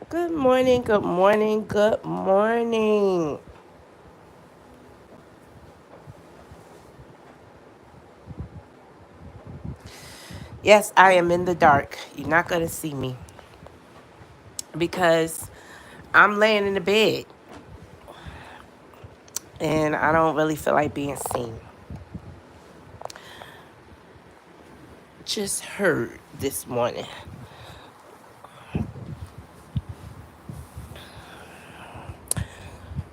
Good morning, good morning, good morning. Yes, I am in the dark. You're not going to see me because I'm laying in the bed and I don't really feel like being seen. Just heard this morning.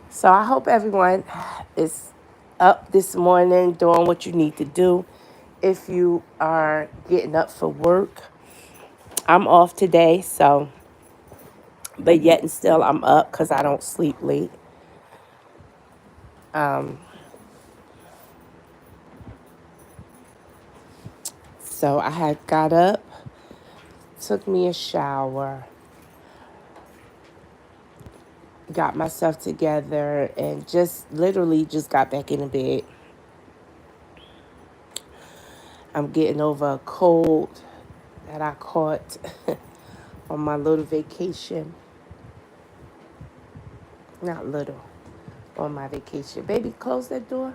So I hope everyone is up this morning doing what you need to do. If you are getting up for work, I'm off today, but yet and still I'm up because I don't sleep late. Um, so I had got up, took me a shower, got myself together, and just literally just got back in the bed. I'm getting over a cold that I caught on my little vacation. Not little, on my vacation. Baby, close that door.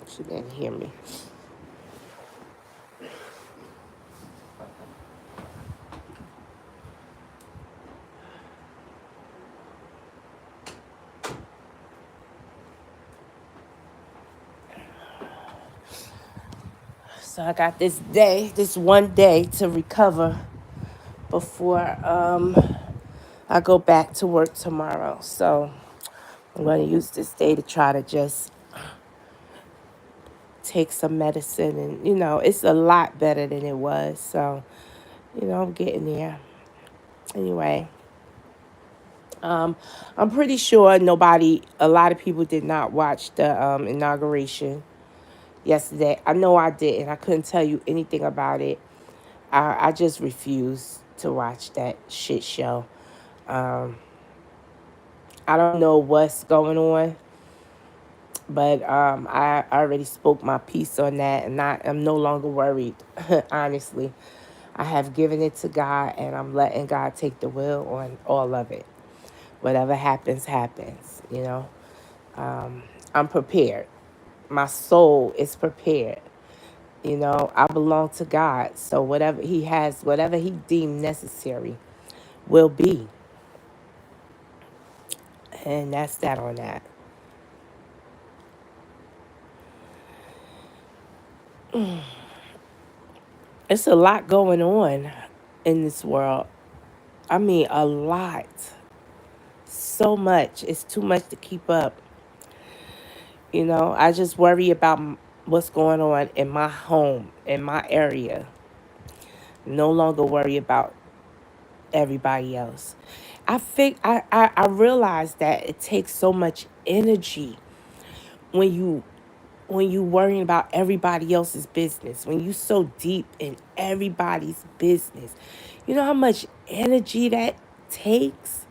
She didn't hear me. So I got this one day to recover before I go back to work tomorrow. So I'm going to use this day to try to just take some medicine. And, it's a lot better than it was. So, I'm getting there. Anyway, I'm pretty sure a lot of people did not watch the inauguration yesterday. I know I didn't. I couldn't tell you anything about it. I just refused to watch that shit show. Um, I don't know what's going on, but I already spoke my piece on that, and I'm no longer worried, honestly. I have given it to God, and I'm letting God take the wheel on all of it. Whatever happens, happens. I'm prepared. My soul is prepared. I belong to God. So whatever He deemed necessary will be. And that's that on that. It's a lot going on in this world. I mean, a lot. So much. It's too much to keep up. I just worry about what's going on in my home, in my area. No longer worry about everybody else. I realize that it takes so much energy when you worrying about everybody else's business, when you so deep in everybody's business. You know how much energy that takes?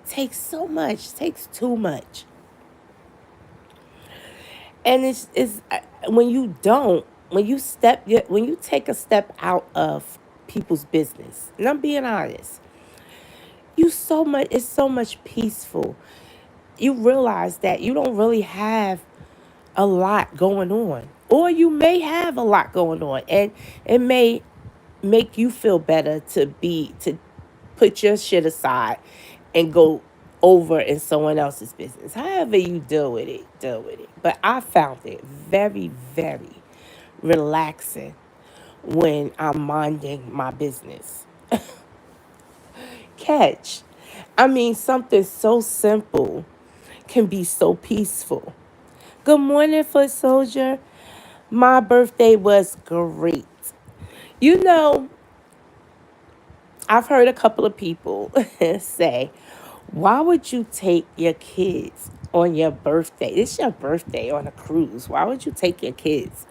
Takes so much, takes too much. And it's when you don't, when you take a step out of people's business, and I'm being honest, it's so much peaceful. You realize that you don't really have a lot going on, or you may have a lot going on, and it may make you feel better to put your shit aside and go over in someone else's business. However you deal with it. But I found it very, very relaxing when I'm minding my business. Catch. I mean, something so simple can be so peaceful. Good morning, Foot Soldier. My birthday was great. You know, I've heard a couple of people say, why would you take your kids on your birthday? It's your birthday on a cruise. Why would you take your kids?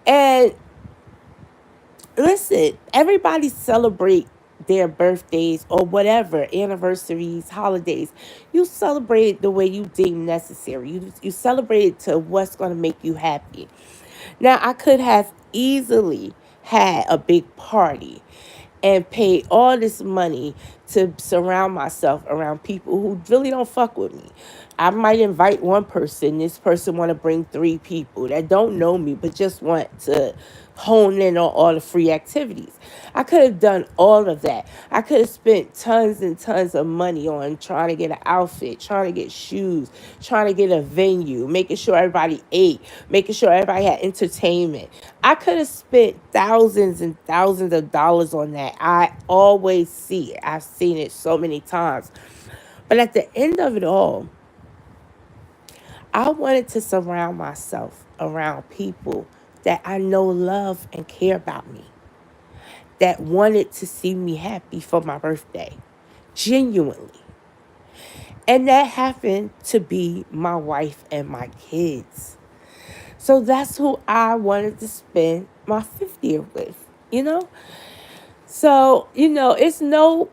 And listen, everybody celebrate their birthdays or whatever, anniversaries, holidays. You celebrate it the way you deem necessary. You celebrate it to what's going to make you happy. Now, I could have easily had a big party and paid all this money to surround myself around people who really don't fuck with me. I might invite one person. This person want to bring three people that don't know me, but just want to hone in on all the free activities. I could have done all of that. I could have spent tons and tons of money on trying to get an outfit, trying to get shoes, trying to get a venue, making sure everybody ate, making sure everybody had entertainment. I could have spent thousands and thousands of dollars on that. I always see it. I've seen it so many times. But at the end of it all, I wanted to surround myself around people that I know love and care about me, that wanted to see me happy for my birthday, genuinely. And that happened to be my wife and my kids. So that's who I wanted to spend my 50th with, you know? So, it's no,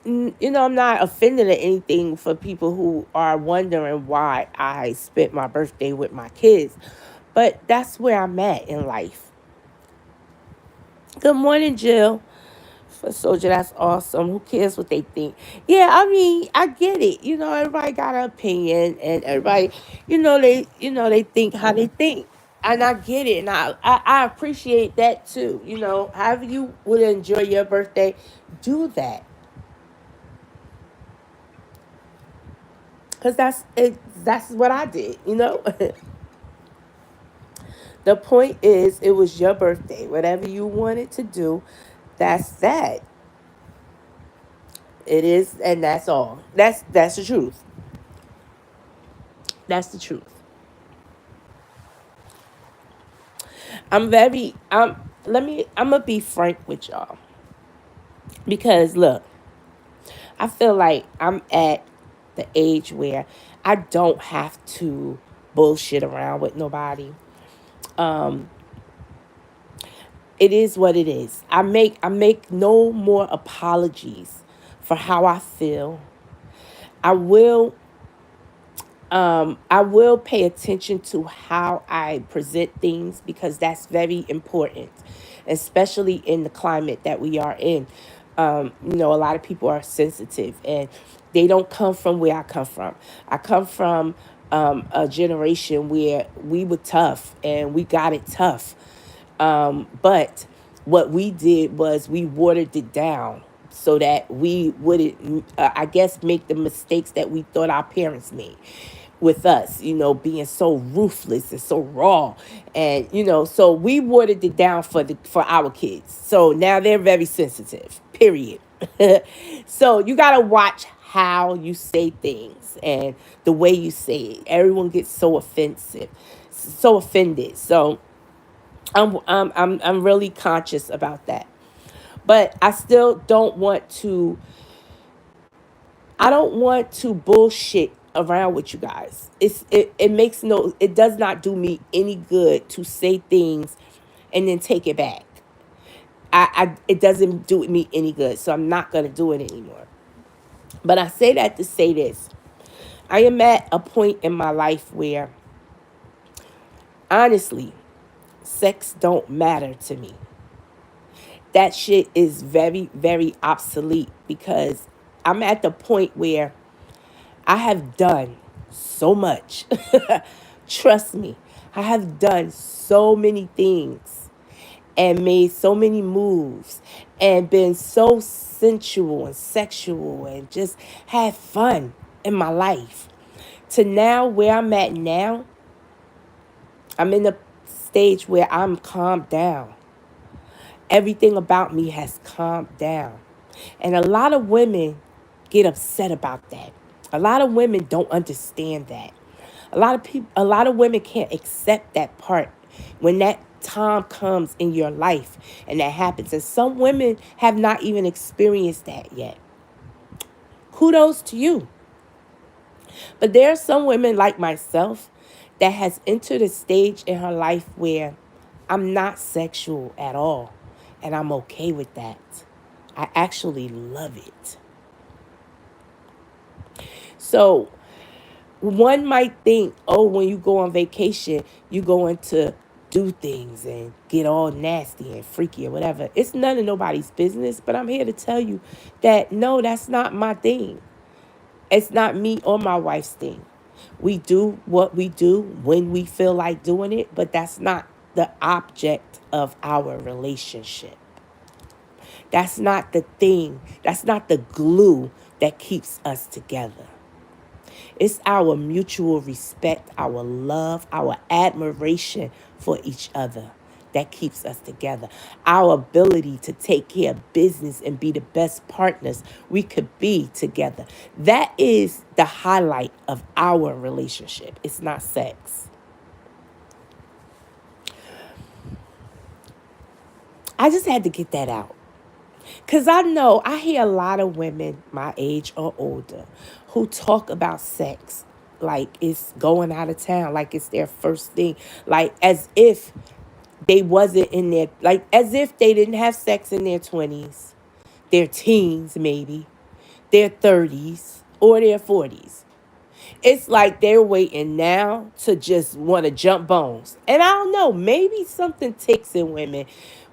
I'm not offended at anything for people who are wondering why I spent my birthday with my kids. But that's where I'm at in life. Good morning, Jill. For Soldier, that's awesome. Who cares what they think? Yeah, I mean, I get it. Everybody got an opinion, and everybody, they think how they think, and I get it, and I appreciate that too. However you would enjoy your birthday, do that, because that's it. That's what I did. The point is, it was your birthday. Whatever you wanted to do, that's that. It is, and that's all. That's the truth. That's the truth. I'm gonna be frank with y'all. Because look, I feel like I'm at the age where I don't have to bullshit around with nobody. Um, it is what it is. I make no more apologies for how I feel. I will I will pay attention to how I present things because that's very important, especially in the climate that we are in. A lot of people are sensitive and they don't come from where I come from. I come from a generation where we were tough and we got it tough. But what we did was we watered it down so that we wouldn't, I guess, make the mistakes that we thought our parents made with us, being so ruthless and so raw. And, so we watered it down for our kids. So now they're very sensitive, period. So you got to watch how you say things and the way you say it. Everyone gets so offensive, so offended. So I'm really conscious about that. But I still don't want to. I don't want to bullshit around with you guys. It makes no. It does not do me any good to say things and then take it back. It doesn't do me any good. So I'm not gonna do it anymore. But I say that to say this. I am at a point in my life where honestly, sex don't matter to me. That shit is very, very obsolete because I'm at the point where I have done so much. Trust me, I have done so many things and made so many moves and been so sensual and sexual and just had fun in my life. To now, where I'm at now, I'm in a stage where I'm calmed down. Everything about me has calmed down. And a lot of women get upset about that. A lot of women don't understand that. A lot of women can't accept that part when that time comes in your life and that happens. And some women have not even experienced that yet. Kudos to you. But there are some women like myself that has entered a stage in her life where I'm not sexual at all. And I'm okay with that. I actually love it. So one might think, oh, when you go on vacation, you're going to do things and get all nasty and freaky or whatever. It's none of nobody's business, but I'm here to tell you that no, that's not my thing. It's not me or my wife's thing. We do what we do when we feel like doing it, but that's not the object of our relationship. That's not the thing. That's not the glue that keeps us together. It's our mutual respect, our love, our admiration for each other that keeps us together. Our ability to take care of business and be the best partners we could be together. That is the highlight of our relationship. It's not sex. I just had to get that out. Because I know I hear a lot of women my age or older who talk about sex like it's going out of town, like it's their first thing, like as if they wasn't in their, like as if they didn't have sex in their 20s, their teens maybe, their 30s, or their 40s. It's like they're waiting now to just want to jump bones. And I don't know, maybe something ticks in women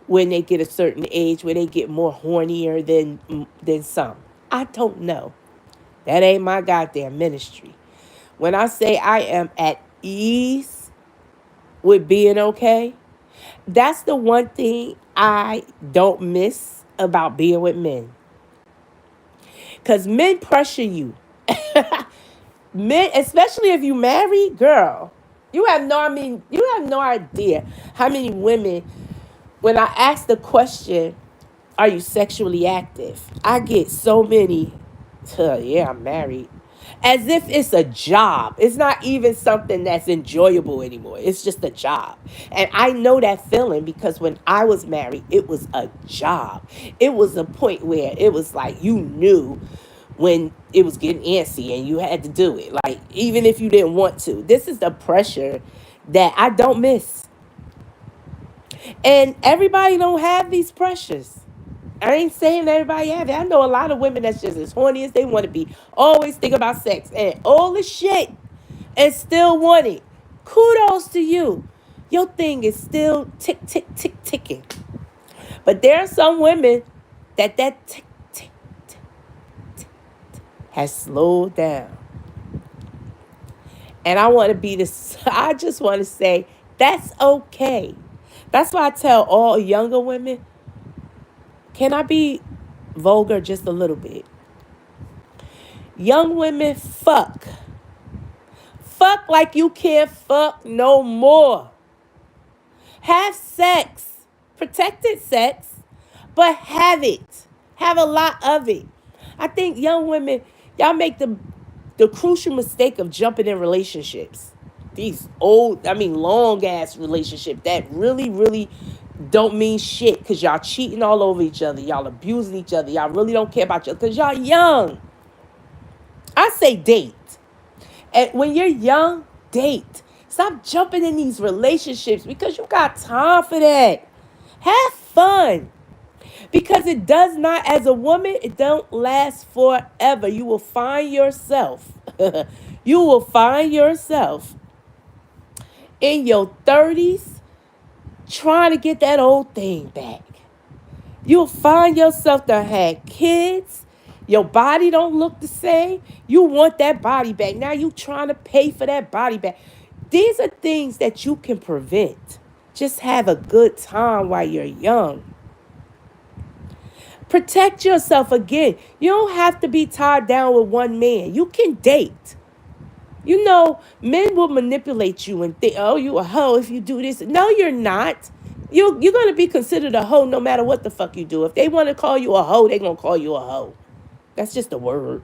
when they get a certain age where they get more hornier than some. I don't know. That ain't my goddamn ministry. When I say I am at ease with being okay, that's the one thing I don't miss about being with men. Cause men pressure you. Men, especially if you marry, girl, you have no idea how many women, when I ask the question, are you sexually active? I get so many, yeah, I'm married. As if it's a job. It's not even something that's enjoyable anymore. It's just a job. And I know that feeling because when I was married, it was a job. It was a point where it was like you knew when it was getting antsy and you had to do it. Like, even if you didn't want to. This is the pressure that I don't miss. And everybody don't have these pressures. I ain't saying everybody have it. I know a lot of women that's just as horny as they want to be. Always think about sex and all the shit and still want it. Kudos to you. Your thing is still tick, tick, tick, ticking. But there are some women that tick, tick, tick, tick, tick has slowed down. And I want to be this, I just want to say that's okay. That's why I tell all younger women, can I be vulgar just a little bit? Young women, fuck. Fuck like you can't fuck no more. Have sex. Protected sex. But have it. Have a lot of it. I think young women, y'all make the crucial mistake of jumping in relationships. These long ass relationships that really, really don't mean shit because y'all cheating all over each other. Y'all abusing each other. Y'all really don't care about each other because y'all young. I say date. And when you're young, date. Stop jumping in these relationships because you got time for that. Have fun. Because it does not, as a woman, it don't last forever. You will find yourself. You will find yourself in your 30s trying to get that old thing back. You'll find yourself to have kids. Your body don't look the same. You want that body back. Now you trying to pay for that body back. These are things that you can prevent. Just have a good time while you're young. Protect yourself again. You don't have to be tied down with one man. You can date. You know, men will manipulate you and think, oh, you a hoe if you do this. No, you're not. You're going to be considered a hoe no matter what the fuck you do. If they want to call you a hoe, they're going to call you a hoe. That's just a word.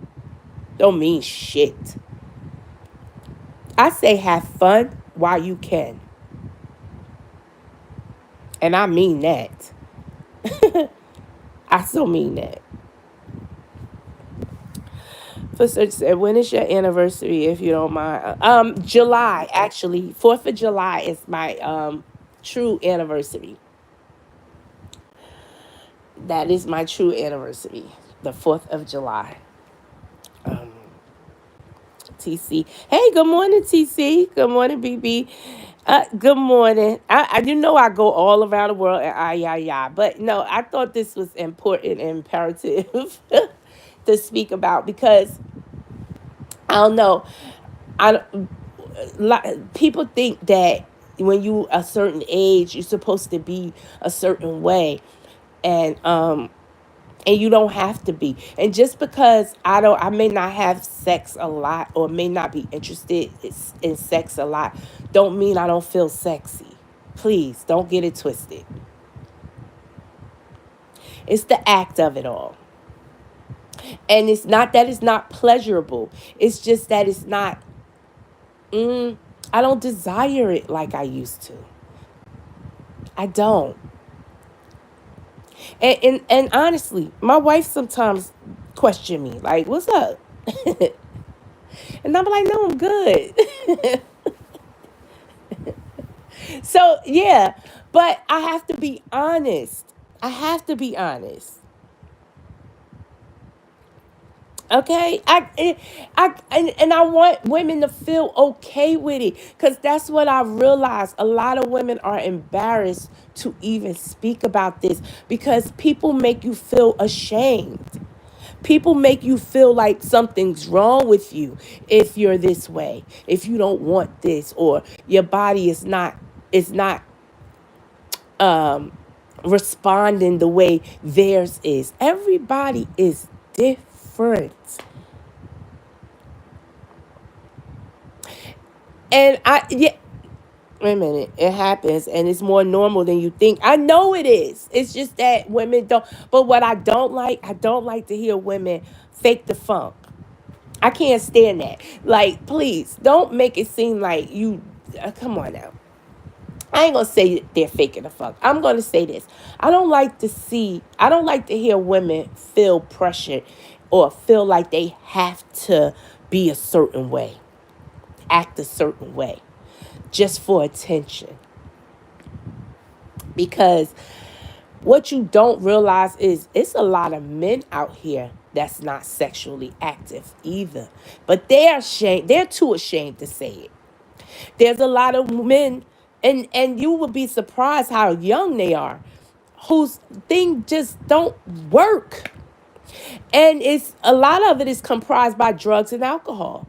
Don't mean shit. I say have fun while you can. And I mean that. I so mean that. Search said, when is your anniversary, if you don't mind? July, actually. 4th of July is my true anniversary. That is my true anniversary. The 4th of July. TC. Hey, good morning, TC. Good morning, BB. Good morning. You know I go all around the world and yeah. But no, I thought this was important and imperative to speak about because I don't know. I people think that when you a certain age, you're supposed to be a certain way, and you don't have to be. And just because I may not have sex a lot or may not be interested in sex a lot, don't mean I don't feel sexy. Please don't get it twisted. It's the act of it all. And it's not that it's not pleasurable. It's just that it's not, I don't desire it like I used to. I don't. And honestly, my wife sometimes question me, like, what's up? And I'm like, no, I'm good. So yeah, but I have to be honest. I have to be honest. Okay, and I want women to feel okay with it because that's what I realized. A lot of women are embarrassed to even speak about this because people make you feel ashamed. People make you feel like something's wrong with you if you're this way, if you don't want this, or your body is not um, responding the way theirs is. Everybody is different. And yeah, wait a minute, it happens and it's more normal than you think. I know it is. It's just that women don't. But what I don't like to hear women fake the funk. I can't stand that. Like, please don't make it seem like you. Come on now. I ain't gonna say they're faking the fuck. I'm gonna say this. I don't like to hear women feel pressured or feel like they have to be a certain way, act a certain way, just for attention. Because what you don't realize is it's a lot of men out here that's not sexually active either. But they're too ashamed to say it. There's a lot of men, and you would be surprised how young they are, whose thing just don't work. And it's a lot of it is comprised by drugs and alcohol.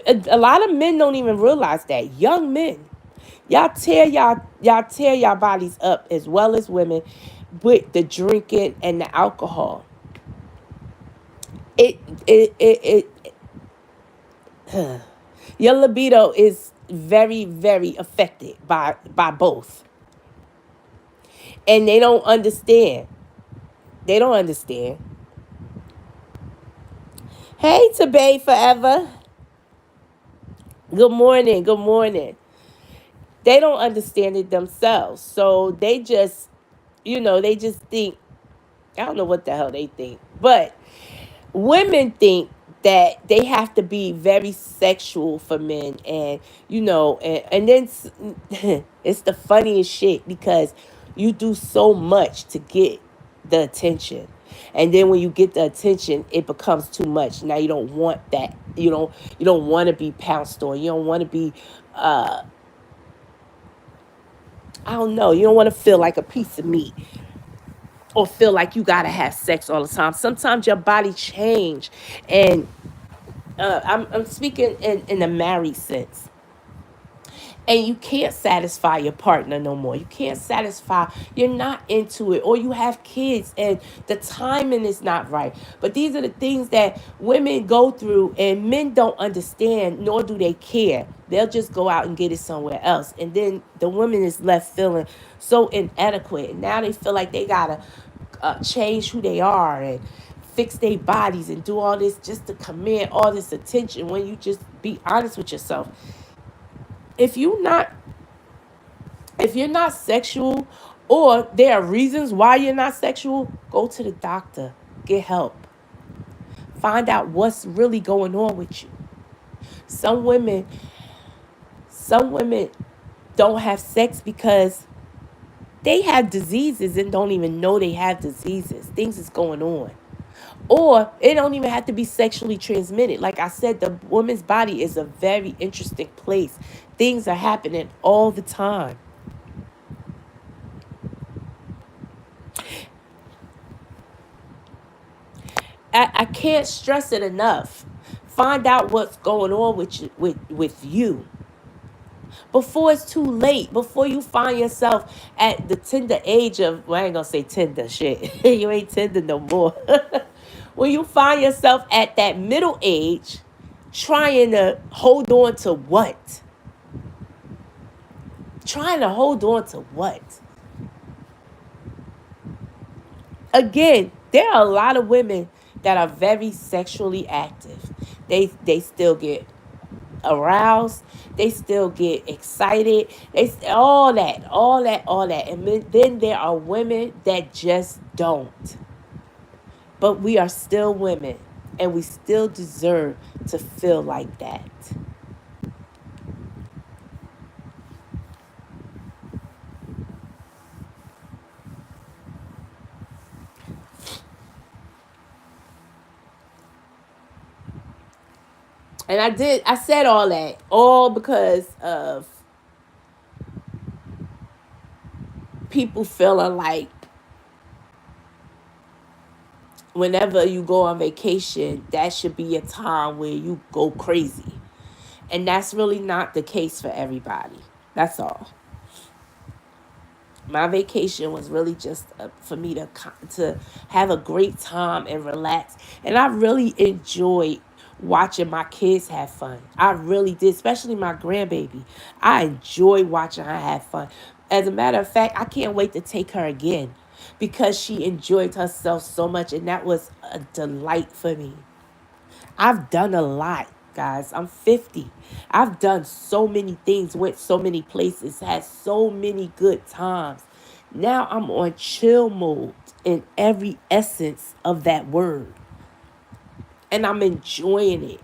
A lot of men don't even realize that. Young men, y'all tear y'all bodies up as well as women with the drinking and the alcohol. It it it, it Your libido is very very affected by both, and they don't understand. They don't understand. Hey, to Bay Forever. Good morning. Good morning. They don't understand it themselves. So they just, they just think, I don't know what the hell they think. But women think that they have to be very sexual for men. And then it's the funniest shit because you do so much to get the attention. And then when you get the attention, it becomes too much. Now you don't want that. You don't want to be pounced on. You don't want to be I don't know. You don't want to feel like a piece of meat or feel like you gotta have sex all the time. Sometimes your body change, and I'm speaking in the married sense. And you can't satisfy your partner no more. You can't satisfy, you're not into it, or you have kids and the timing is not right. But these are the things that women go through and men don't understand, nor do they care. They'll just go out and get it somewhere else. And then the woman is left feeling so inadequate. And now they feel like they gotta change who they are and fix their bodies and do all this just to command all this attention when you just be honest with yourself. If you not if you're not sexual, or there are reasons why you're not sexual, go to the doctor, get help, find out what's really going on with you. Some women some women don't have sex because they have diseases and don't even know they have diseases. Things is going on, Or it don't even have to be sexually transmitted. Like I said, the woman's body is a very interesting place. Things are happening all the time. I can't stress it enough. Find out what's going on with you before it's too late. Before you find yourself at the tender age of, well, I ain't gonna say tender shit. You ain't tender no more. When you find yourself at that middle age, trying to hold on to what? Trying to hold on to what? Again, there are a lot of women that are very sexually active. They still get aroused. They still get excited. All that. And then there are women that just don't. But we are still women, and we still deserve to feel like that. And I said all that, all because of people feeling like whenever you go on vacation, that should be a time where you go crazy. And that's really not the case for everybody. That's all. My vacation was really just for me to have a great time and relax. And I really enjoyed watching my kids have fun. I really did, especially my grandbaby. I enjoy watching her have fun. As a matter of fact, I can't wait to take her again because she enjoyed herself so much, and that was a delight for me. I've done a lot, guys. I'm 50. I've done so many things, went so many places, had so many good times. Now I'm on chill mode in every essence of that word. And I'm enjoying it.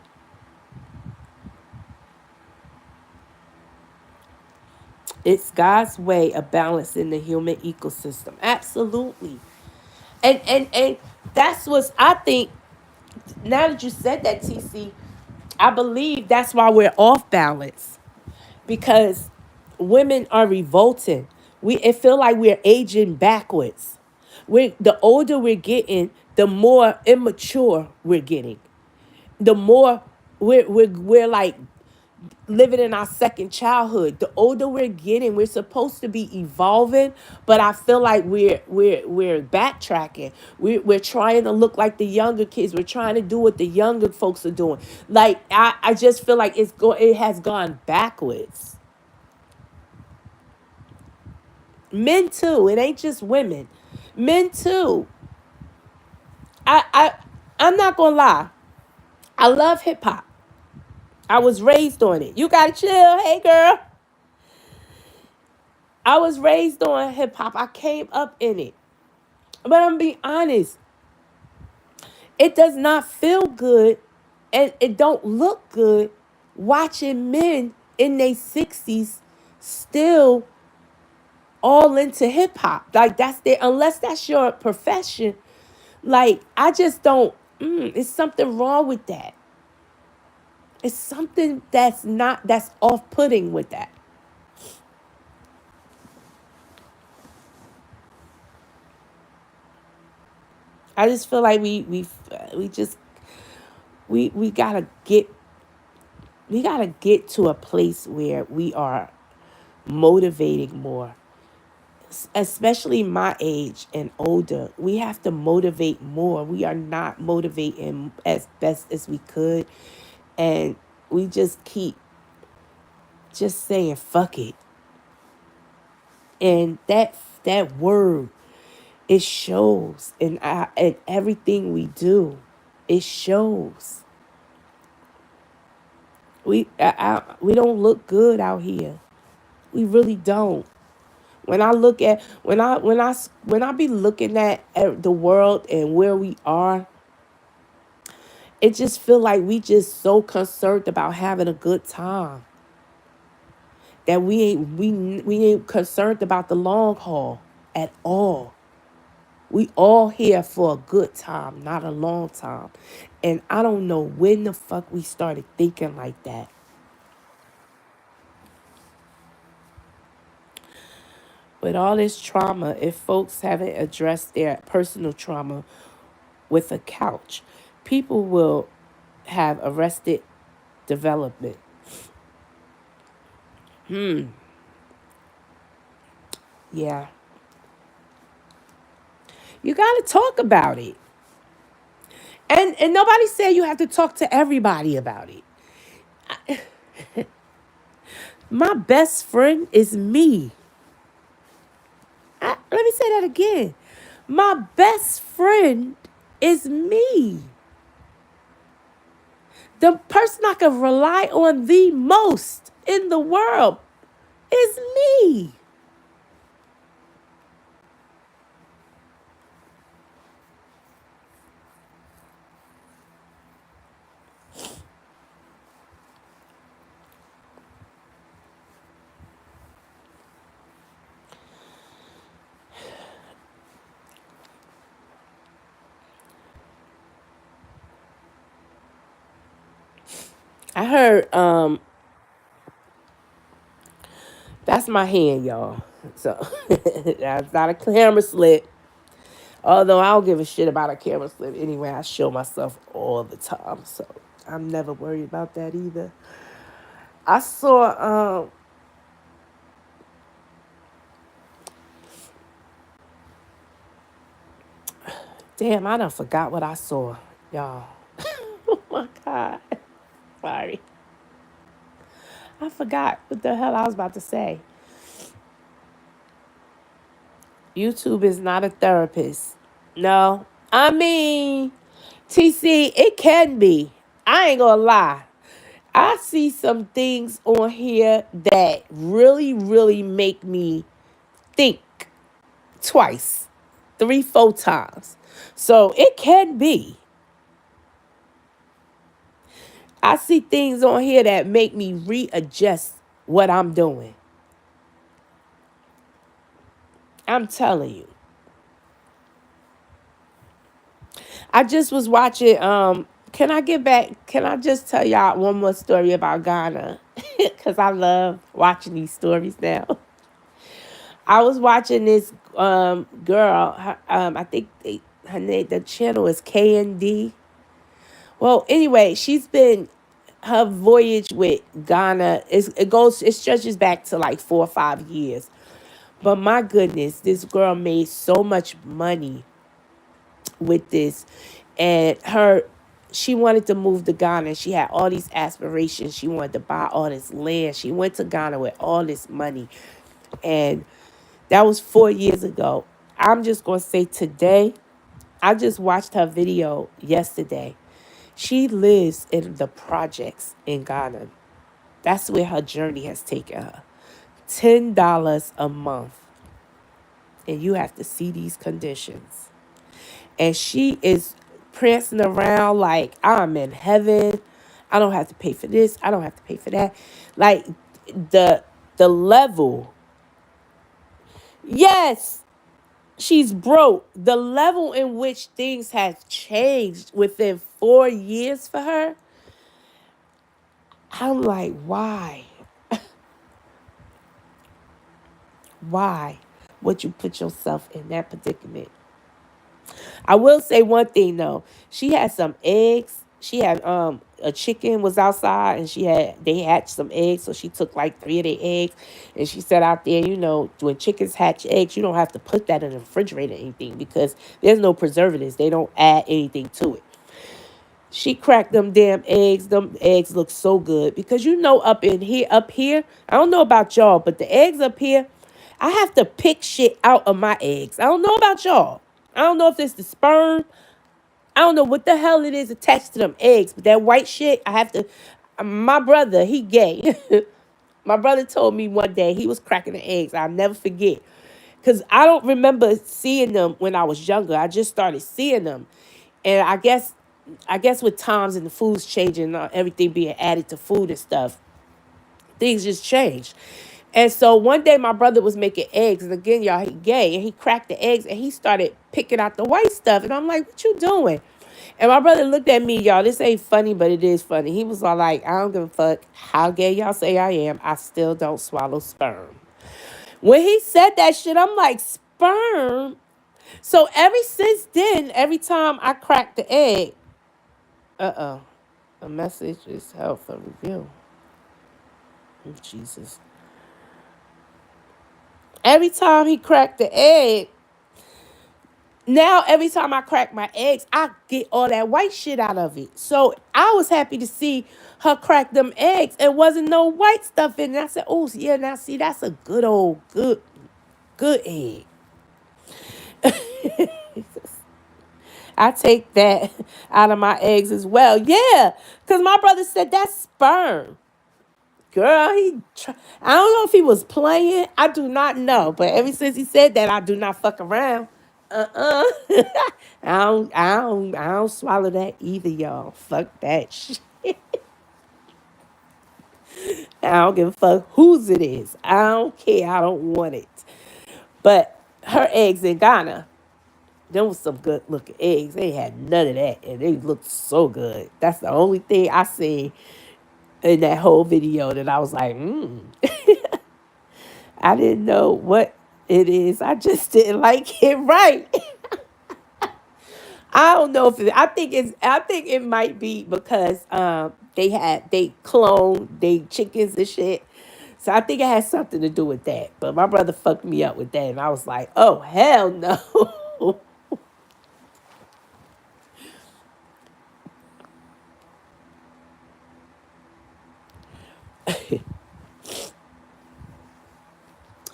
It's God's way of balancing the human ecosystem. Absolutely. And that's what I think. Now that you said that, TC, I believe that's why we're off balance. Because women are revolting. It feel like we're aging backwards. The older we're getting, the more immature we're getting. The more we're like living in our second childhood. The older we're getting, we're supposed to be evolving, but I feel like we're backtracking. We're trying to look like the younger kids. We're trying to do what the younger folks are doing. Like I just feel like it has gone backwards. Men too. It ain't just women. Men too. I I I'm not gonna lie. I love hip hop. I was raised on it. You gotta chill. Hey girl. I was raised on hip hop. I came up in it. But I'm being honest. It does not feel good and it don't look good watching men in their 60s still all into hip hop. Like that's their unless that's your profession. Like I just don't. It's something wrong with that. It's something that's off putting with that. I just feel like we just we gotta get to a place where we are motivating more, especially my age and older. We have to motivate more. We are not motivating as best as we could, and we just keep just saying fuck it. And that word, it shows in everything we do. It shows. We don't look good out here. We really don't. When I look at when I be looking at the world and where we are, it just feel like we just so concerned about having a good time that we ain't concerned about the long haul at all. We all here for a good time, not a long time. And I don't know when the fuck we started thinking like that. With all this trauma, if folks haven't addressed their personal trauma with a couch, people will have arrested development. Yeah. You got to talk about it. And nobody said you have to talk to everybody about it. My best friend is me. Let me say that again. My best friend is me. The person I can rely on the most in the world is me. I heard that's my hand, y'all. So that's not a camera slip. Although I don't give a shit about a camera slip anyway. I show myself all the time. So I'm never worried about that either. I saw damn, I done forgot what I saw, y'all. Oh my God. Sorry. I forgot what the hell I was about to say. YouTube is not a therapist. No. I mean, TC, it can be. I ain't gonna lie. I see some things on here that really, really make me think twice, three, four times. So it can be. I see things on here that make me readjust what I'm doing. I'm telling you. I just was watching can I get back? Can I just tell y'all one more story about Ghana? Cuz I love watching these stories now. I was watching this girl, I think her name, the channel is KND. Well, anyway, she's been her voyage with Ghana it stretches back to like 4 or 5 years. But my goodness, this girl made so much money with this, and she wanted to move to Ghana. She had all these aspirations. She wanted to buy all this land. She went to Ghana with all this money, and that was 4 years ago. I'm just gonna say today, I just watched her video yesterday. She lives in the projects in Ghana. That's where her journey has taken her. $10 a month. And you have to see these conditions. And she is prancing around like I'm in heaven. I don't have to pay for this. I don't have to pay for that. Like the the level. Yes, she's broke. The level in which things have changed within 4 years for her. I'm like, why? Why would you put yourself in that predicament? I will say one thing though. She had some eggs. She had a chicken was outside and they hatched some eggs, so she took like three of the eggs and she said out there, when chickens hatch eggs, you don't have to put that in the refrigerator or anything because there's no preservatives. They don't add anything to it. She cracked them damn eggs. Them eggs look so good because up here, I don't know about y'all, but the eggs up here, I have to pick shit out of my eggs. I don't know about y'all. I don't know if it's the sperm. I don't know what the hell it is attached to them eggs, but that white shit, I have to. My brother, he gay. My brother told me one day he was cracking the eggs. I'll never forget. Because I don't remember seeing them when I was younger. I just started seeing them. And I guess with times and the food's changing, everything being added to food and stuff, things just changed. And so one day my brother was making eggs, and again, y'all, he gay, and he cracked the eggs and he started picking out the white stuff. And I'm like, what you doing? And my brother looked at me, y'all. This ain't funny, but it is funny. He was all like, I don't give a fuck how gay y'all say I am. I still don't swallow sperm. When he said that shit, I'm like, sperm? So ever since then, every time I crack the egg, uh-oh, a message is held for review. Oh, Jesus. Every time he cracked the egg, now every time I crack my eggs, I get all that white shit out of it. So I was happy to see her crack them eggs and wasn't no white stuff in it. I said, oh yeah, now see, that's a good old good egg. I take that out of my eggs as well. Yeah, because my brother said that's sperm. Girl, I don't know if he was playing. I do not know. But ever since he said that, I do not fuck around. Uh-uh. I don't swallow that either, y'all. Fuck that shit. I don't give a fuck whose it is. I don't care. I don't want it. But her eggs in Ghana, them was some good looking eggs. They had none of that. And they looked so good. That's the only thing I see in that whole video that I was like, I didn't know what it is. I just didn't like it right. I don't know if I think it might be because they clone they chickens and shit. So I think it has something to do with that. But my brother fucked me up with that and I was like, oh hell no.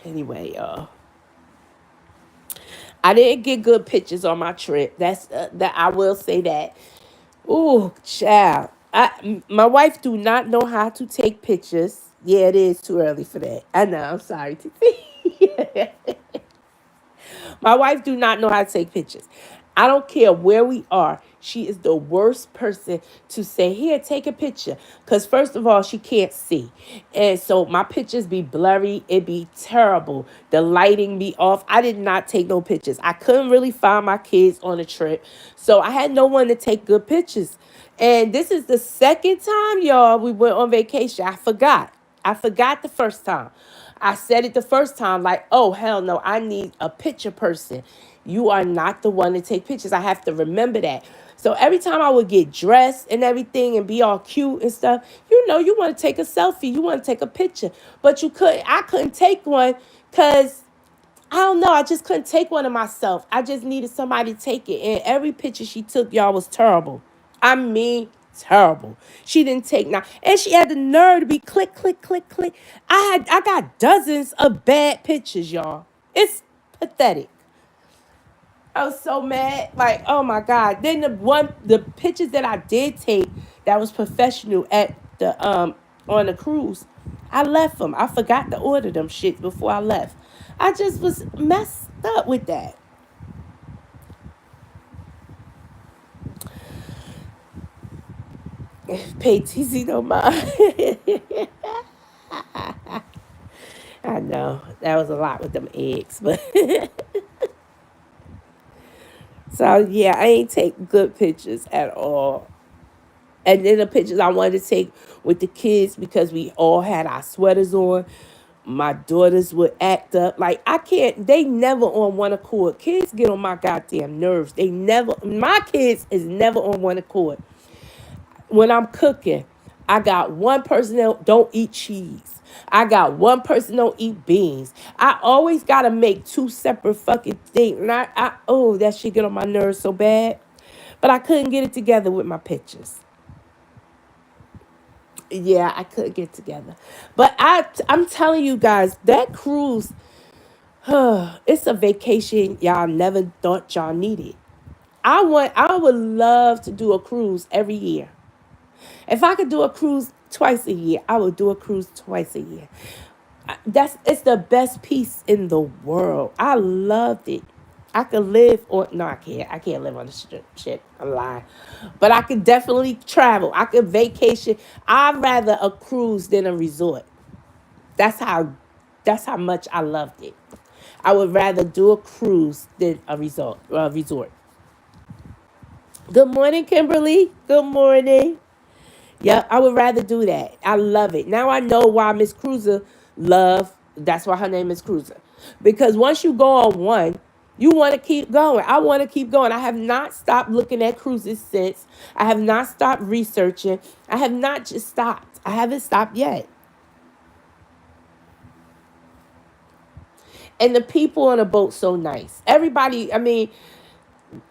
Anyway, I didn't get good pictures on my trip. That I will say that. Ooh, child. My wife do not know how to take pictures. Yeah, it is too early for that. I know. I'm sorry, Titi. My wife do not know how to take pictures. I don't care where we are. She is the worst person to say, here, take a picture. Because first of all, she can't see. And so my pictures be blurry. It be terrible. The lighting be off. I did not take no pictures. I couldn't really find my kids on a trip. So I had no one to take good pictures. And this is the second time, y'all, we went on vacation. I forgot. I forgot the first time. I said it the first time, like, oh, hell no, I need a picture person. You are not the one to take pictures. I have to remember that. So every time I would get dressed and everything and be all cute and stuff, you want to take a selfie, you want to take a picture, but I couldn't take one because I don't know. I just couldn't take one of myself. I just needed somebody to take it. And every picture she took, y'all, was terrible. I mean, terrible. She didn't take now. And she had the nerve to be click, click, click, click. I got dozens of bad pictures, y'all. It's pathetic. I was so mad. Like, oh my God. Then the pictures that I did take that was professional at the on the cruise, I left them. I forgot to order them shit before I left. I just was messed up with that. Pay TZ no mind. I know that was a lot with them eggs, but so yeah, I ain't take good pictures at all. And then the pictures I wanted to take with the kids because we all had our sweaters on. My daughters would act up. Like I can't, they never on one accord. Kids get on my goddamn nerves. My kids is never on one accord. When I'm cooking, I got one person that don't eat cheese. I got one person don't eat beans. I always gotta make two separate fucking things. And oh, that shit get on my nerves so bad. But I couldn't get it together with my pictures. Yeah, I could get together. But I'm telling you guys, that cruise, it's a vacation y'all never thought y'all needed. I would love to do a cruise every year. If I could do a cruise twice a year, I would do a cruise twice a year. It's the best piece in the world. I loved it. I could live on no, I can't. I can't live on the ship. I'm lying. But I could definitely travel. I could vacation. I'd rather a cruise than a resort. That's how That's how much I loved it. I would rather do a cruise than resort. Good morning, Kimberly. Good morning. Yeah, I would rather do that. I love it. Now I know why Miss Cruiser love. That's why her name is Cruiser. Because once you go on one, you want to keep going. I want to keep going. I have not stopped looking at cruises since. I have not stopped researching. I have not just stopped. I haven't stopped yet. And the people on the boat so nice. Everybody, I mean,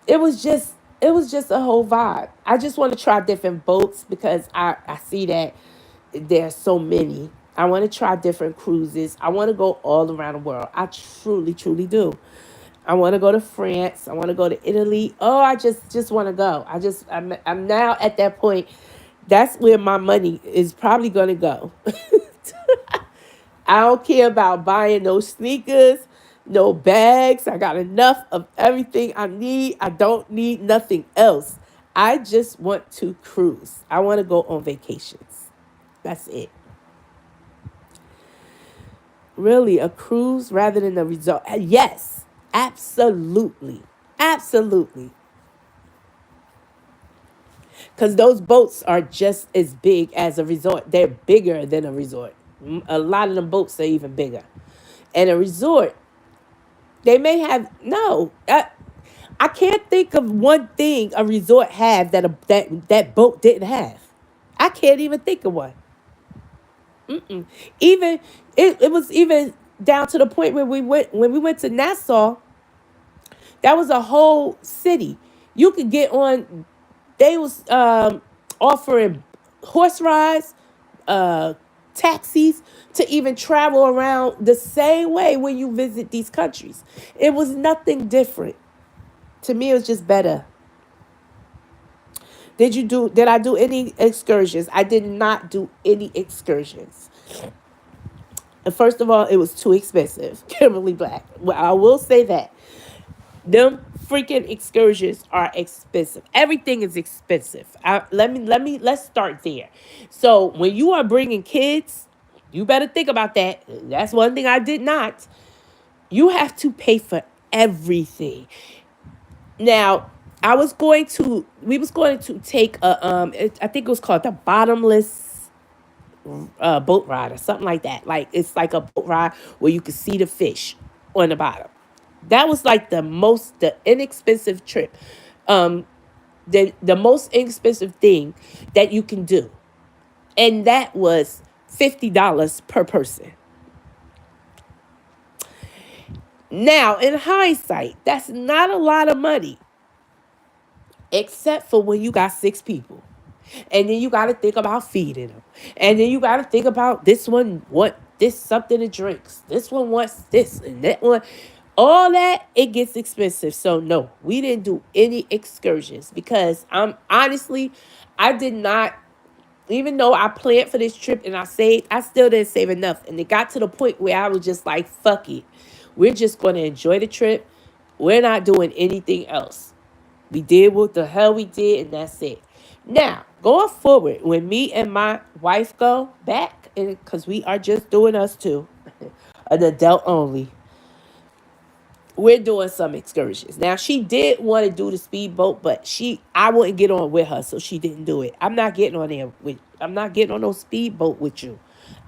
it was just it was just a whole vibe. I just want to try different boats because I see that there's so many. I want to try different cruises. I want to go all around the world. I truly, truly do. I want to go to France. I want to go to Italy. Oh, I just want to go. I'm now at that point. That's where my money is probably going to go. I don't care about buying no sneakers, no bags. I got enough of everything I need. I don't need nothing else. I just want to cruise. I want to go on vacations. That's it. Really, a cruise rather than a resort. Yes, absolutely. Absolutely. Because those boats are just as big as a resort. They're bigger than a resort. A lot of them boats are even bigger. And a resort, they may have no. I can't think of one thing a resort had that boat didn't have. I can't even think of one. Even it was even down to the point where we went to Nassau. That was a whole city. You could get on. They was offering horse rides, uh, taxis to even travel around the same way when you visit these countries. It was nothing different. To me, it was just better. Did I do any excursions? I did not do any excursions. And first of all, it was too expensive. Kimberly Black. Well, I will say that. Them freaking excursions are expensive. Everything is expensive. Let's start there. So when you are bringing kids, you better think about that. That's one thing I did not. You have to pay for everything. Now, we was going to take I think it was called the bottomless boat ride or something like that. Like it's like a boat ride where you can see the fish on the bottom. That was like the inexpensive trip. Um, the most inexpensive thing that you can do. And that was $50 per person. Now, in hindsight, that's not a lot of money, except for when you got six people. And then you got to think about feeding them. And then you got to think about this one want this something to drinks. This one wants this and that one. All that it gets expensive. So no, we didn't do any excursions because I'm honestly, I did not. Even though I planned for this trip and I saved, I still didn't save enough. And it got to the point where I was just like, fuck it. We're just going to enjoy the trip. We're not doing anything else. We did what the hell we did, and that's it. Now, going forward, when me and my wife go back, because we are just doing us two, an adult only, we're doing some excursions. Now, she did want to do the speedboat, but I wouldn't get on with her, so she didn't do it. I'm not getting on no speedboat with you.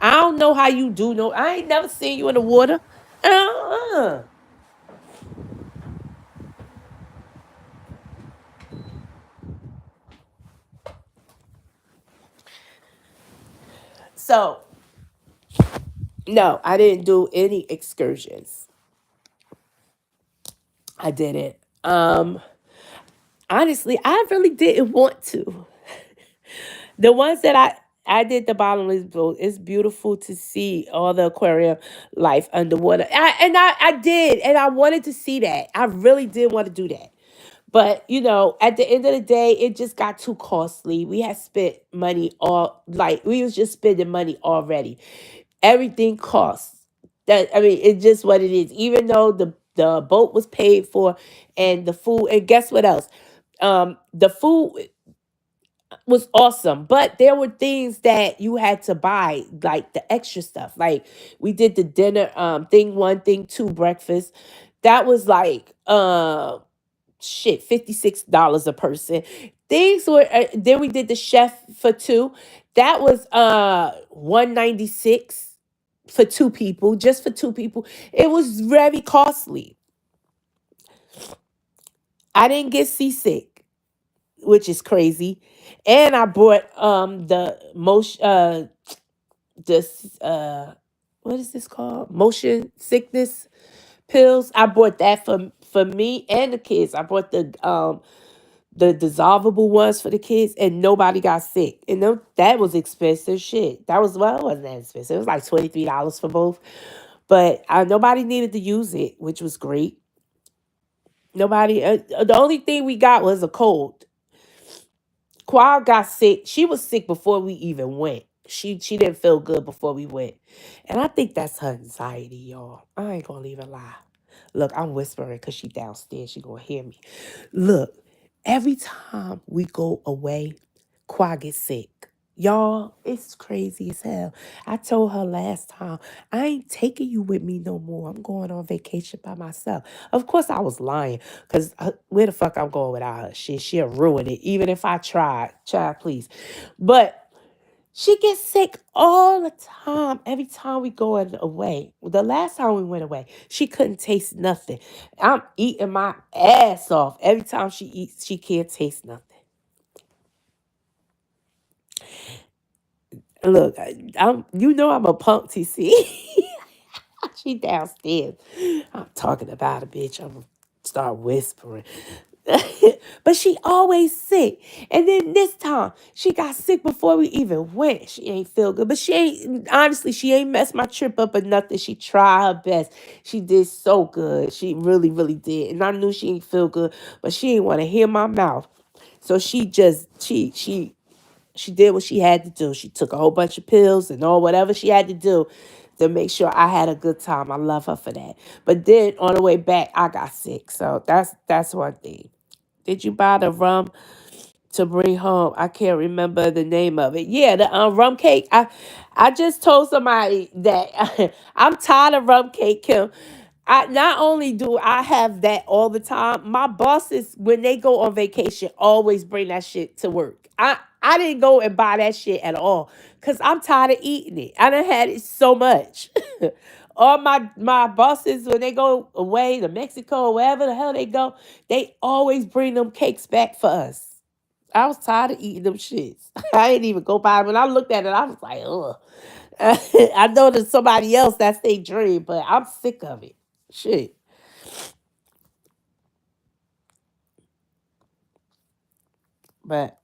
I don't know how you do no. I ain't never seen you in the water. Uh-uh. So, no, I didn't do any excursions. I didn't. Honestly, I really didn't want to. The ones that I did the bottomless boat. It's beautiful to see all the aquarium life underwater. I did, and I wanted to see that. I really did want to do that. But at the end of the day, it just got too costly. We had spent money we was just spending money already. Everything costs. That I mean, it's just what it is. Even though the boat was paid for and the food, and guess what else? The food. was awesome. But there were things that you had to buy, like the extra stuff. Like we did the dinner thing one, thing two, breakfast. That was like shit, $56 a person. Things were then we did the chef for two. That was 196 for two people, just for two people. It was very costly. I didn't get seasick, which is crazy. And I bought the most this what is this called? Motion sickness pills. I bought that for me and the kids. I bought the dissolvable ones for the kids, and nobody got sick. And that was expensive shit. That was, well, it wasn't that expensive. It was like $23 for both. But nobody needed to use it, which was great. Nobody. The only thing we got was a cold. Qual got sick. She was sick before we even went. She didn't feel good before we went, and I think that's her anxiety, y'all. I ain't gonna even lie. Look, I'm whispering because she downstairs. She gonna hear me. Look, every time we go away, Qua gets sick. Y'all, it's crazy as hell. I told her last time, I ain't taking you with me no more. I'm going on vacation by myself. Of course, I was lying because where the fuck I'm going without her? She'll ruin it, even if I tried. Child, please. But she gets sick all the time. Every time we go away. The last time we went away, she couldn't taste nothing. I'm eating my ass off. Every time she eats, she can't taste nothing. Look, I'm a punk, TC. She downstairs. I'm talking about a bitch. I'm gonna start whispering. But she always sick. And then this time, she got sick before we even went. She ain't feel good. But she ain't messed my trip up or nothing. She tried her best. She did so good. She really, really did. And I knew she ain't feel good, but she ain't want to hear my mouth. So she did what she had to do. She took a whole bunch of pills and all whatever she had to do to make sure I had a good time. I love her for that. But then on the way back, I got sick. So that's one thing. Did you buy the rum to bring home? I can't remember the name of it. Yeah, the rum cake. I just told somebody that I'm tired of rum cake, Kim. I not only do I have that all the time, my bosses when they go on vacation always bring that shit to work. I didn't go and buy that shit at all because I'm tired of eating it. I done had it so much. All my bosses when they go away to Mexico or wherever the hell they go, they always bring them cakes back for us. I was tired of eating them shits. I didn't even go buy them. When I looked at it, I was like, ugh. I know there's somebody else that's their dream, but I'm sick of it. Shit. But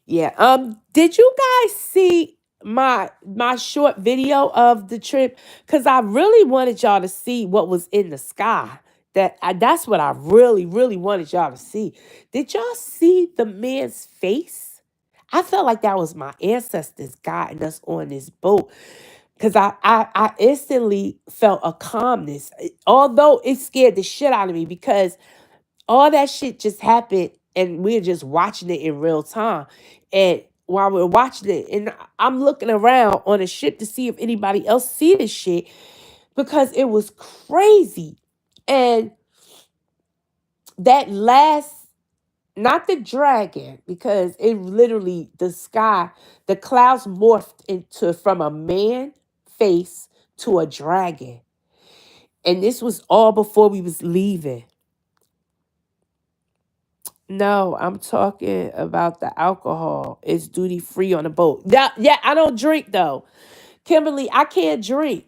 yeah. Did you guys see my short video of the trip? Cause I really wanted y'all to see what was in the sky. That's what I really, really wanted y'all to see. Did y'all see the man's face? I felt like that was my ancestors guiding us on this boat. Cause I instantly felt a calmness. Although it scared the shit out of me because all that shit just happened and we're just watching it in real time. And while we're watching it, and I'm looking around on the ship to see if anybody else see this shit because it was crazy. And that last, not the dragon, because it literally, the sky, the clouds morphed into from a man face to a dragon. And this was all before we was leaving. No, I'm talking about the alcohol. It's duty free on the boat. Yeah, I don't drink though. Kimberly, I can't drink.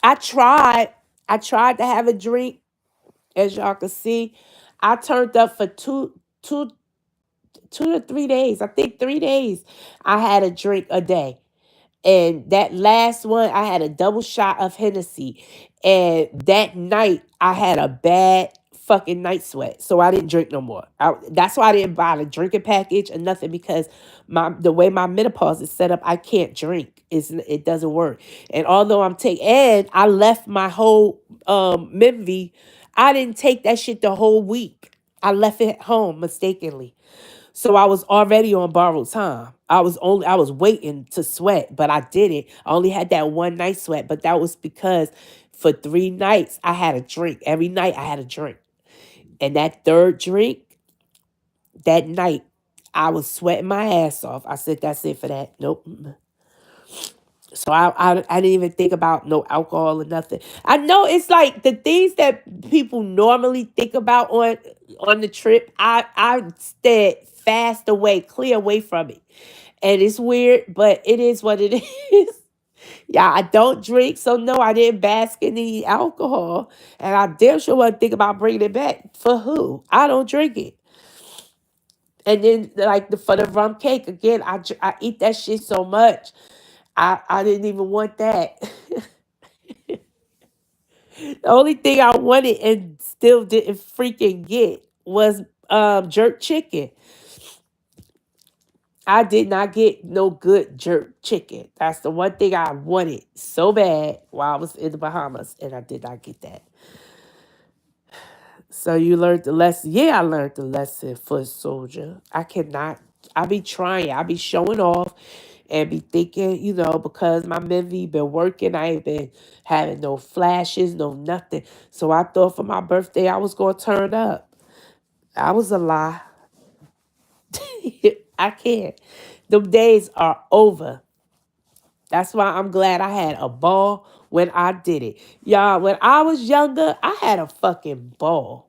I tried. I tried to have a drink, as y'all can see. I turned up for 2 to 3 days. I think 3 days. I had a drink a day. And that last one, I had a double shot of Hennessy. And that night, I had a bad fucking night sweat. So I didn't drink no more. That's why I didn't buy the drinking package or nothing because the way my menopause is set up, I can't drink. It doesn't work. And although and I left my whole Memvy, I didn't take that shit the whole week. I left it at home mistakenly. So I was already on borrowed time. I was waiting to sweat, but I didn't. I only had that one night sweat, but that was because for 3 nights I had a drink. Every night I had a drink. And that third drink, that night, I was sweating my ass off. I said, that's it for that. Nope. So I didn't even think about no alcohol or nothing. I know it's like the things that people normally think about on the trip. I stayed fast away, clear away from it, and it's weird, but it is what it is. Yeah, I don't drink, so no, I didn't bask in any alcohol, and I damn sure wasn't think about bringing it back. For who? I don't drink it. And then like for the rum cake again, I eat that shit so much. I didn't even want that. The only thing I wanted and still didn't freaking get was jerk chicken. I did not get no good jerk chicken. That's the one thing I wanted so bad while I was in the Bahamas, and I did not get that. So you learned the lesson. Yeah, I learned the lesson, foot soldier. I cannot. I be trying. I be showing off and be thinking, because my Menvy been working, I ain't been having no flashes, no nothing. So I thought for my birthday I was gonna turn up. I was a lie. I can't. Them days are over. That's why I'm glad I had a ball when I did it. Y'all, when I was younger, I had a fucking ball.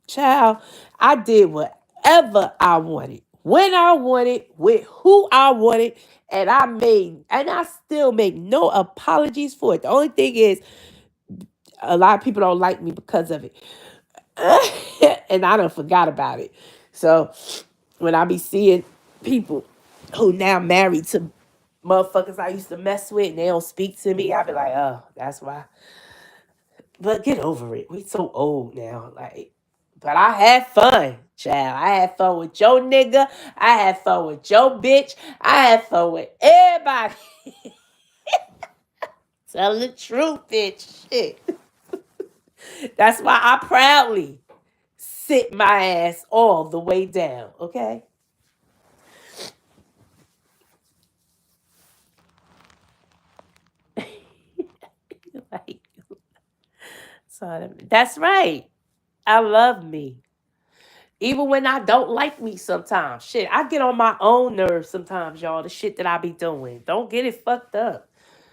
Child, I did whatever I wanted, when I wanted, with who I wanted, and I still make no apologies for it. The only thing is, a lot of people don't like me because of it. And I done forgot about it. So when I be seeing people who now married to motherfuckers I used to mess with and they don't speak to me, I be like, oh, that's why. But get over it. We so old now. Like, but I had fun, child. I had fun with your nigga. I had fun with your bitch. I had fun with everybody. Tell the truth, bitch. Shit. That's why I proudly sit my ass all the way down. Okay. Like, so that's right. I love me. Even when I don't like me sometimes. Shit, I get on my own nerves sometimes, y'all. The shit that I be doing. Don't get it fucked up.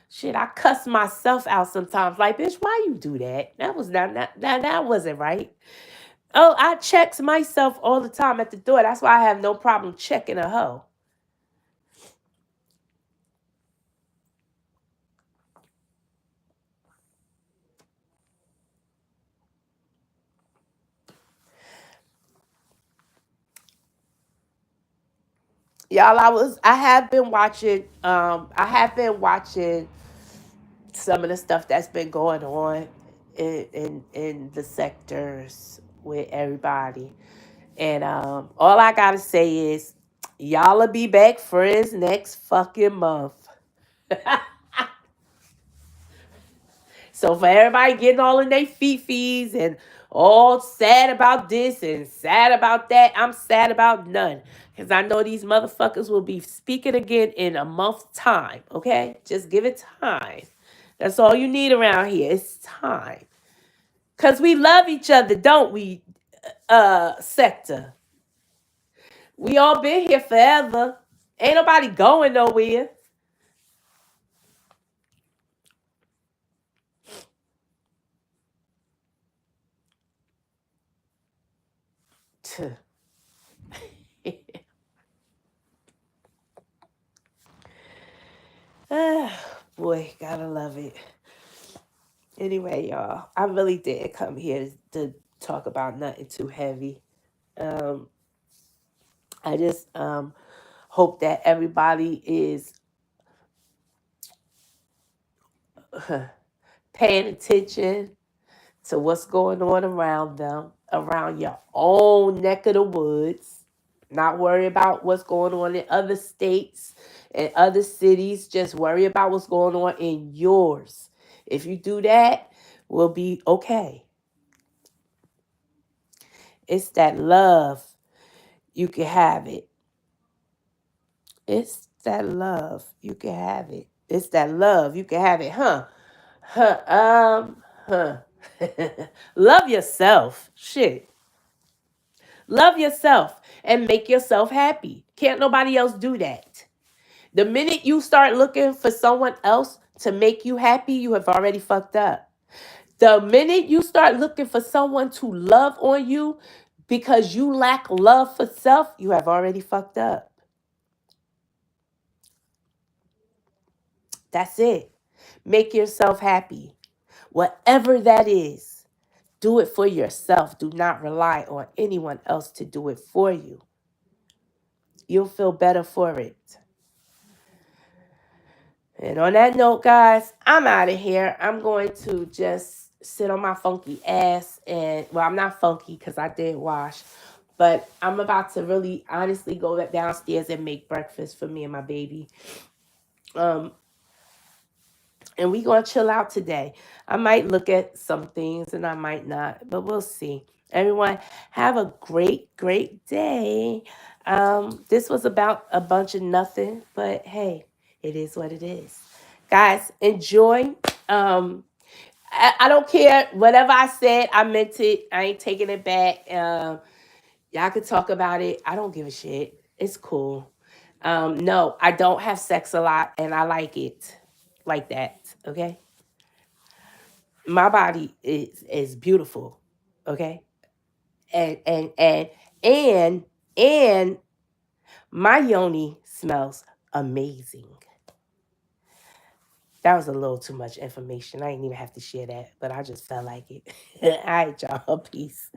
Shit, I cuss myself out sometimes. Like, bitch, why you do that? That was that wasn't right. Oh, I checks myself all the time at the door. That's why I have no problem checking a hoe. Y'all, I have been watching some of the stuff that's been going on in the sectors with everybody. And all I gotta say is, y'all'll be back friends next fucking month. So for everybody getting all in their fees and all sad about this and sad about that, I'm sad about none. Because I know these motherfuckers will be speaking again in a month's time. Okay? Just give it time. That's all you need around here. It's time. Because we love each other, don't we, sector? We all been here forever. Ain't nobody going nowhere. Ah, boy, gotta love it. Anyway, y'all, I really didn't come here to talk about nothing too heavy. Um, I just hope that everybody is paying attention to what's going on around them, around your own neck of the woods. Not worry about what's going on in other states and other cities. Just worry about what's going on in yours. If you do that, we'll be okay. It's that love. You can have it. It's that love. You can have it. It's that love. You can have it, huh? Huh. Huh. Love yourself. Shit. Love yourself and make yourself happy. Can't nobody else do that. The minute you start looking for someone else to make you happy, you have already fucked up. The minute you start looking for someone to love on you because you lack love for self, you have already fucked up. That's it. Make yourself happy. Whatever that is, do it for yourself. Do not rely on anyone else to do it for you. You'll feel better for it. And on that note, guys, I'm out of here. I'm going to just sit on my funky ass and, well, I'm not funky because I did wash, but I'm about to really honestly go back downstairs and make breakfast for me and my baby. Um, and we gonna chill out today. I might look at some things and I might not, but we'll see. Everyone, have a great day. This was about a bunch of nothing, but hey, it is what it is. Guys, enjoy. I don't care. Whatever I said, I meant it. I ain't taking it back. Y'all can talk about it. I don't give a shit. It's cool. No, I don't have sex a lot, and I like it like that. Okay, my body is beautiful. Okay, and and my yoni smells amazing. That was a little too much information. I didn't even have to share that, but I just felt like it. All right, y'all. Peace.